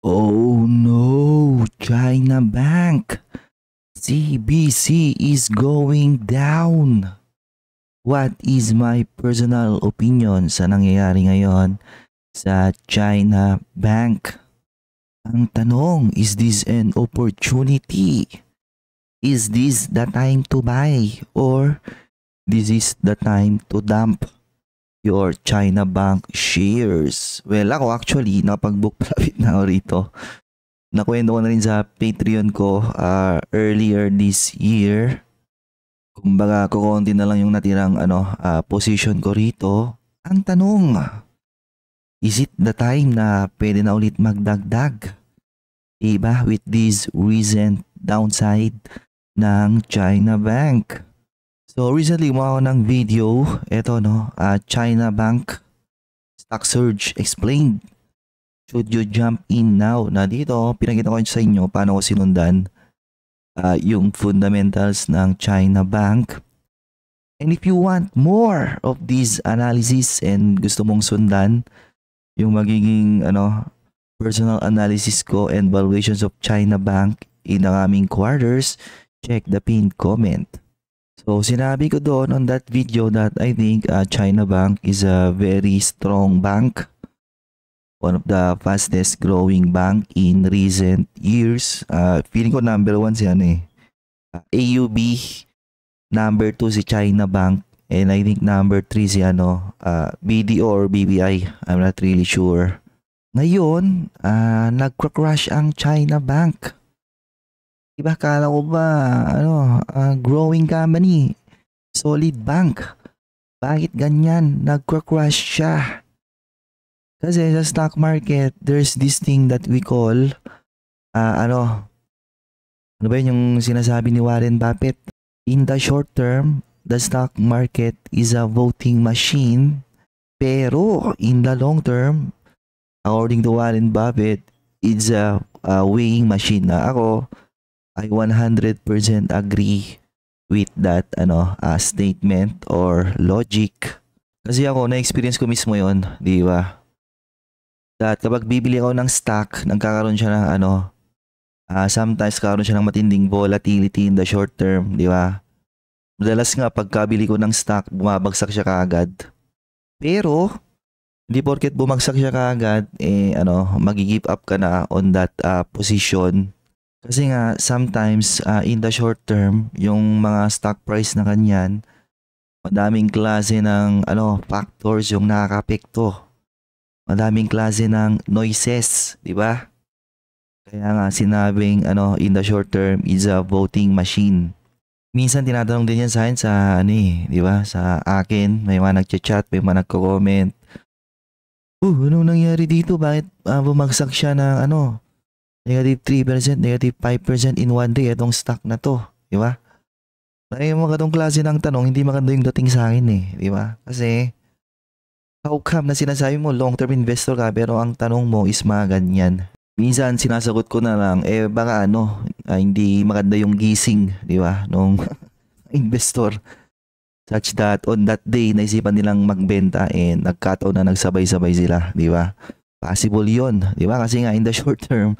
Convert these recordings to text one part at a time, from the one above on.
Oh no, China Bank. CBC is going down. What is my personal opinion sa nangyayari ngayon sa China Bank? Ang tanong, is this an opportunity? Is this the time to buy? Or this is the time to dump your China Bank shares? Well, ako actually, napag-book profit na ako rito. Nakwento ko na rin sa Patreon ko earlier this year. Kumbaga, kukunti na lang yung natirang position ko rito. Ang tanong, is it the time na pwede na ulit magdagdag? Diba? With this recent downside ng China Bank. So recently gumawa ako ng video, eto China Bank stock surge explained. Should you jump in now? Na dito, pinakita ko sa inyo paano ko sinundan yung fundamentals ng China Bank. And if you want more of this analysis and gusto mong sundan yung magiging personal analysis ko and valuations of China Bank in the coming quarters, check the pinned comment. So sinabi ko doon on that video that I think China Bank is a very strong bank. One of the fastest growing bank in recent years. Feeling ko number 1 si AUB, number 2 si China Bank, and I think number 3 si BDO or BPI. I'm not really sure. Ngayon, nagcrash ang China Bank. Diba, kala ko ba growing company, solid bank. Bakit ganyan? Nagcrash siya. Kasi sa stock market, there's this thing that we call, ano ba yun yung sinasabi ni Warren Buffett? In the short term, the stock market is a voting machine. Pero in the long term, according to Warren Buffett, it's a weighing machine. Na ako, I 100% agree with that statement or logic. Kasi ako, na-experience ko mismo yon, di ba? That kapag bibili ako ng stock, nagkakaroon siya ng sometimes kakaroon siya ng matinding volatility in the short term, di ba? Madalas nga pagkabili ko ng stock, bumabagsak siya kaagad. Pero hindi porket bumagsak siya kaagad, magi-give up ka na on that position. Kasi nga sometimes in the short term, yung mga stock price na kanyan, madaming klase ng factors yung nakaka-apekto. Madaming klase ng noises, di ba? Kaya nga sinabing in the short term is a voting machine. Minsan tinatanong din yan sa akin di ba? Sa akin, may mga nagchat-chat, may mga nagko-comment. Anong nangyari dito? Bakit bumagsak siya ng negative 3%, negative 5% in one day itong stock na to, di ba? Ay, mga ganong klase ng tanong, hindi maganda yung dating sa akin di ba? Kasi how come na sinasabi mo long-term investor ka pero ang tanong mo is mga ganyan? Minsan sinasagot ko na lang, baka hindi maganda yung gising, di ba? Nung investor. Such that on that day, naisipan nilang magbenta and nagkataon na nagsabay-sabay sila, di ba? Possible yon, di ba? Kasi nga in the short term,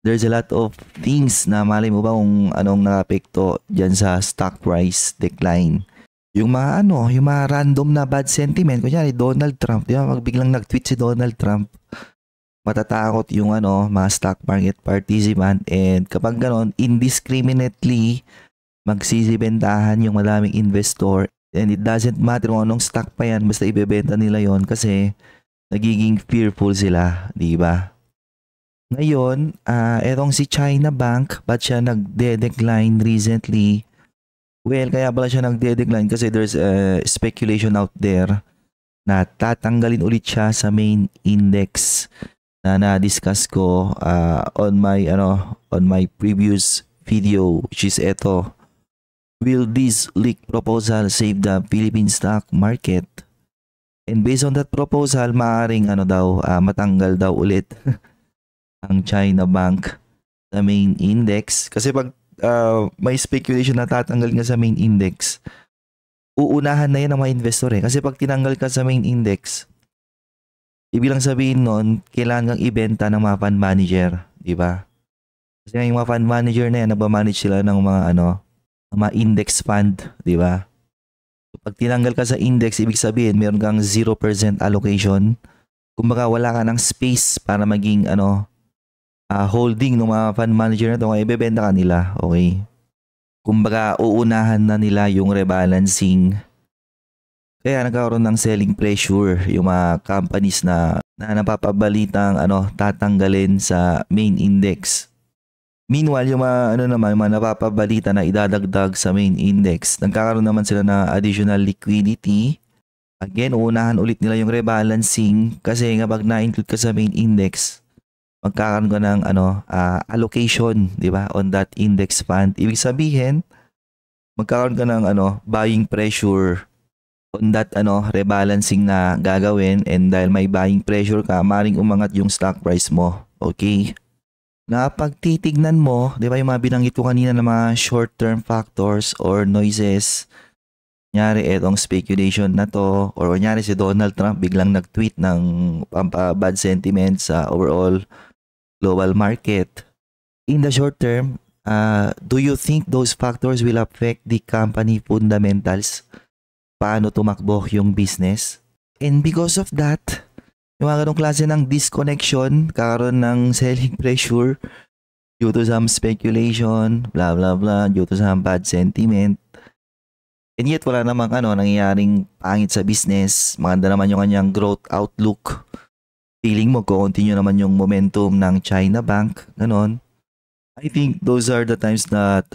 there's a lot of things na malay mo ba kung anong nakapekto dyan sa stock price decline. Yung mga yung mga random na bad sentiment, kunyari Donald Trump, di ba? Biglang nag-tweet si Donald Trump, matatakot yung mga stock market participant, and kapag ganon, indiscriminately magsisibentahan yung madaming investor, and it doesn't matter kung anong stock pa yan, basta ibebenta nila yon kasi nagiging fearful sila, di ba? Ngayon, etong si China Bank, ba't siya nagde-decline recently? Well, kaya pala siya nagde-decline kasi there's a speculation out there na tatanggalin ulit siya sa main index na na-discuss ko on my previous video, which is eto. Will this leak proposal save the Philippine stock market? And based on that proposal, maaaring matanggal daw ulit ang China Bank sa main index. Kasi pag may speculation na tatanggal nga sa main index, uunahan na yan ng mga investor Kasi pag tinanggal ka sa main index, Ibig lang sabihin nun, kailangan kang ibenta ng mga fund manager, di ba? Kasi yung mga fund manager na yan, nagmamanage sila ng mga mga index fund, di ba? So, pag tinanggal ka sa index, ibig sabihin meron kang 0% allocation. Kumbaga wala ka ng space para maging holding ng mga fund manager na to, kaya ibebenta ka nila, okay? Kumbaga uunahan na nila yung rebalancing. Kaya nagkaroon ng selling pressure yung mga companies na napapabalitang tatanggalin sa main index. Meanwhile, yung mga naman, yung mga napapabalita na idadagdag sa main index, nagkakaroon naman sila ng additional liquidity. Again, uunahan ulit nila yung rebalancing kasi nga pag na-include ka sa main index, magkakaroon ka ng allocation, di ba, on that index fund. Ibig sabihin, magkakaroon ka ng buying pressure on that rebalancing na gagawin, and dahil may buying pressure ka, maring umangat yung stock price mo. Okay? Na pag titignan mo, di ba yung mga binanggit ko kanina ng mga short-term factors or noises, kunyari etong speculation na to, or kunyari si Donald Trump biglang nag-tweet ng bad sentiment sa overall global market. In the short term, do you think those factors will affect the company fundamentals? Paano tumakbo yung business? And because of that, yung mga ganong klase ng disconnection, kakaroon ng selling pressure due to some speculation, blah blah blah, due to some bad sentiment. And yet wala namang nangyayaring pangit sa business, maganda naman yung kanyang growth outlook. Feeling mo continue naman yung momentum ng China Bank, ganon. I think those are the times that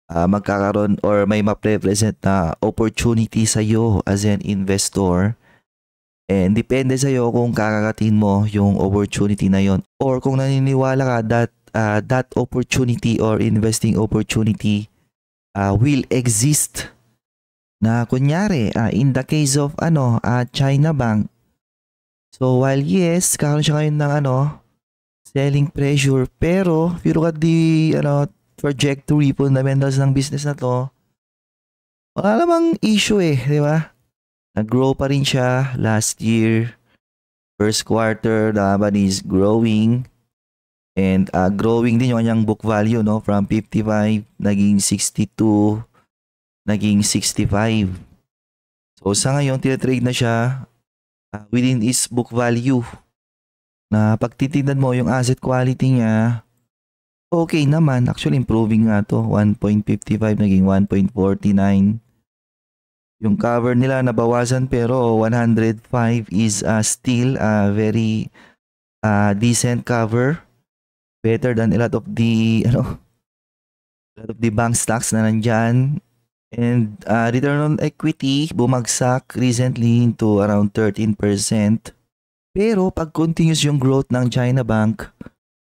magkakaroon or may ma-represent na opportunity sa iyo as an investor, and depende sa iyo kung kakakatin mo yung opportunity na yon, or kung naniniwala ka that that opportunity or investing opportunity will exist. Na kunyari in the case of China Bank, so while yes, karoon siya ngayon ng selling pressure, pero if you look at the trajectory, fundamentals ng business na to, wala namang issue di ba? Nag-grow pa rin siya last year. First quarter, the company is growing. And growing din yung kanyang book value, no? From 55, naging 62, naging 65. So sa ngayon, tinatrade na siya within its book value. Na pag titignan mo yung asset quality niya, okay naman. Actually, improving nga to. 1.55 naging 1.49. Yung cover nila nabawasan, pero 105 is still a very decent cover. Better than a lot of the bank stocks na nandyan. And return on equity bumagsak recently to around 13%. Pero pag continuous yung growth ng China Bank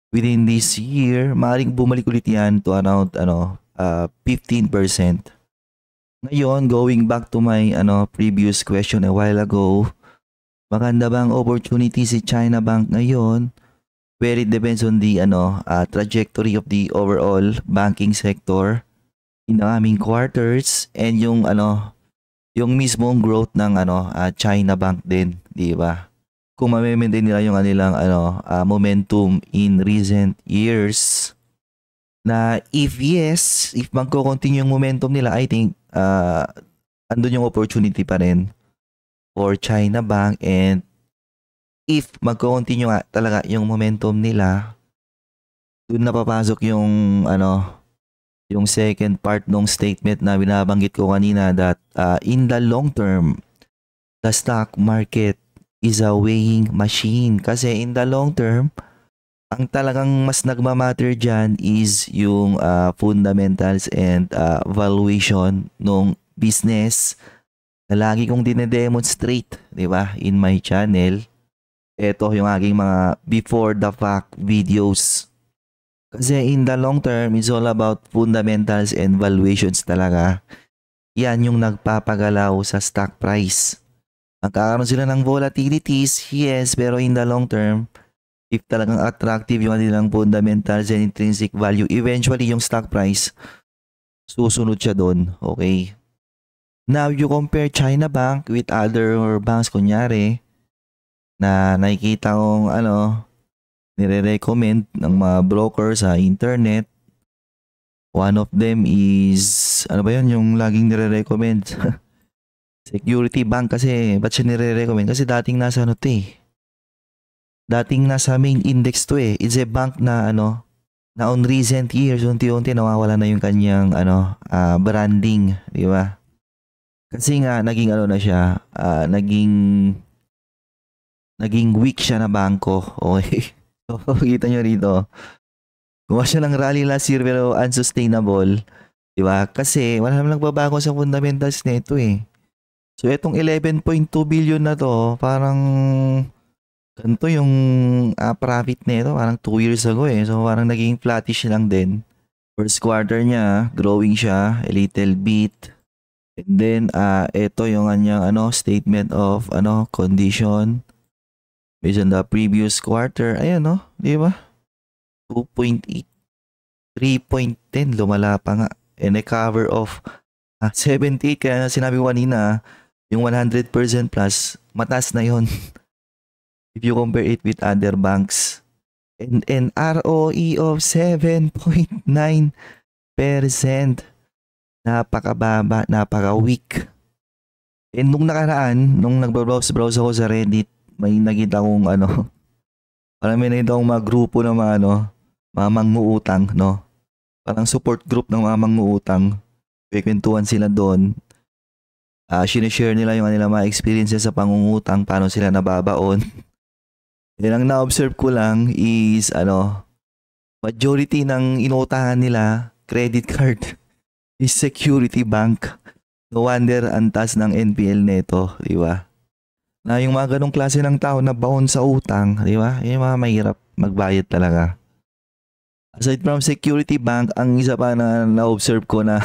within this year, maaaring bumalik ulit yan to around 15%. Ngayon, going back to my previous question a while ago, maganda bang opportunity si China Bank ngayon? Well, it depends on the trajectory of the overall banking sector in the coming quarters, and yung mismong growth ng China Bank din, di ba? Kung ma-maintain nila yung kanilang momentum in recent years, na if magko-continue yung momentum nila, I think andun yung opportunity pa rin for China Bank. And if magko-continue nga talaga yung momentum nila, dun na papasok yung yung second part ng statement na binabanggit ko kanina, that in the long term, the stock market is a weighing machine. Kasi in the long term, ang talagang mas nagmamatter dyan is yung fundamentals and valuation ng business na lagi kong dinedemonstrate, di ba, in my channel. Ito yung aking mga before the fact videos. Kasi in the long term, it's all about fundamentals and valuations talaga. Yan yung nagpapagalaw sa stock price. Magkakaroon sila ng volatilities, yes, pero in the long term, if talagang attractive yung kanilang fundamentals and intrinsic value, eventually yung stock price, susunod siya doon, okay? Now, you compare China Bank with other banks, kunyari, na nakikita kong nire-recommend ng mga broker sa internet. One of them is, ano ba yun, yung laging nire-recommend? Security Bank kasi, ba't siya nire-recommend? Kasi dating nasa dating nasa main index to eh. It's a bank na na on recent years, unti-unti nawawala na yung kanyang branding, di ba? Kasi nga, naging na siya, naging weak siya na bangko. Okay. So, kita nyo rito. Gumawa siya ng rally last year pero unsustainable. Diba? Kasi wala naman nagbabago sa fundamentals nito eh. So itong 11.2 billion na to, parang ganito yung profit nito, parang 2 years ago eh. So parang naging flattish lang din. First quarter niya, growing siya a little bit. And then ito yung kanyang statement of condition based on the previous quarter. Ayan di ba? 2.8, 3.10, lumala pa nga. And a cover of 78, kaya sinabi ko kanina, yung 100% plus, mataas na yon if you compare it with other banks. And an ROE of 7.9%. Napakababa, napaka-weak. And nung nakaraan, nung nagbabrowse ako sa Reddit, may nakita kong parang may nakita akong mga grupo ng mga mga mangungutang, no? Parang support group ng mga mangungutang. Kwentuhan sila doon. Sinishare nila yung kanilang mga experiences sa pangungutang, paano sila nababaon. And ang na-observe ko lang is majority ng inuutahan nila, credit card, is Security Bank. No wonder ang taas ng NPL neto, di ba? Na yung mga ganong klase ng tao na baon sa utang, di ba? Yung mga mahirap magbayad talaga. Aside from Security Bank, ang isa pa na na-observe ko na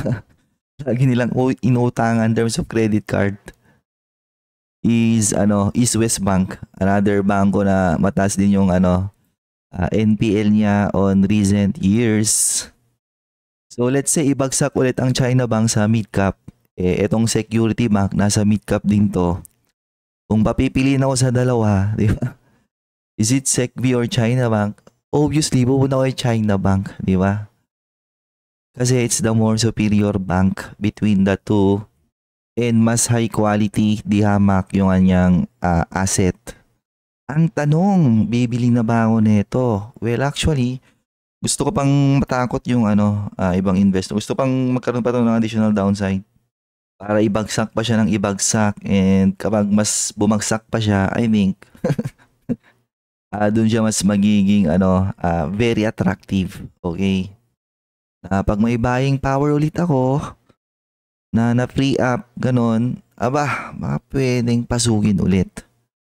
lagi nilang inuutangan in terms of credit card is East West Bank. Another banko na mataas din yung NPL niya on recent years. So let's say ibagsak ulit ang China Bank sa mid-cap. Etong Security Bank nasa mid-cap din to. Kung papipiliin ako sa dalawa, di ba? Is it SecB or China Bank? Obviously, pupunta ko kay China Bank, di ba? Kasi it's the more superior bank between the two and mas high quality di hamak yung kanyang asset. Ang tanong, bibili na ba ako nito? Well, actually, gusto ko pang matakot yung ibang investor. Gusto pang magkaroon pa ito ng additional downside para ibagsak pa siya ng ibagsak, and kapag mas bumagsak pa siya, I think doon siya mas magiging very attractive. Okay? Pag may buying power ulit ako na free up, ganon, baka pwedeng pasugin ulit.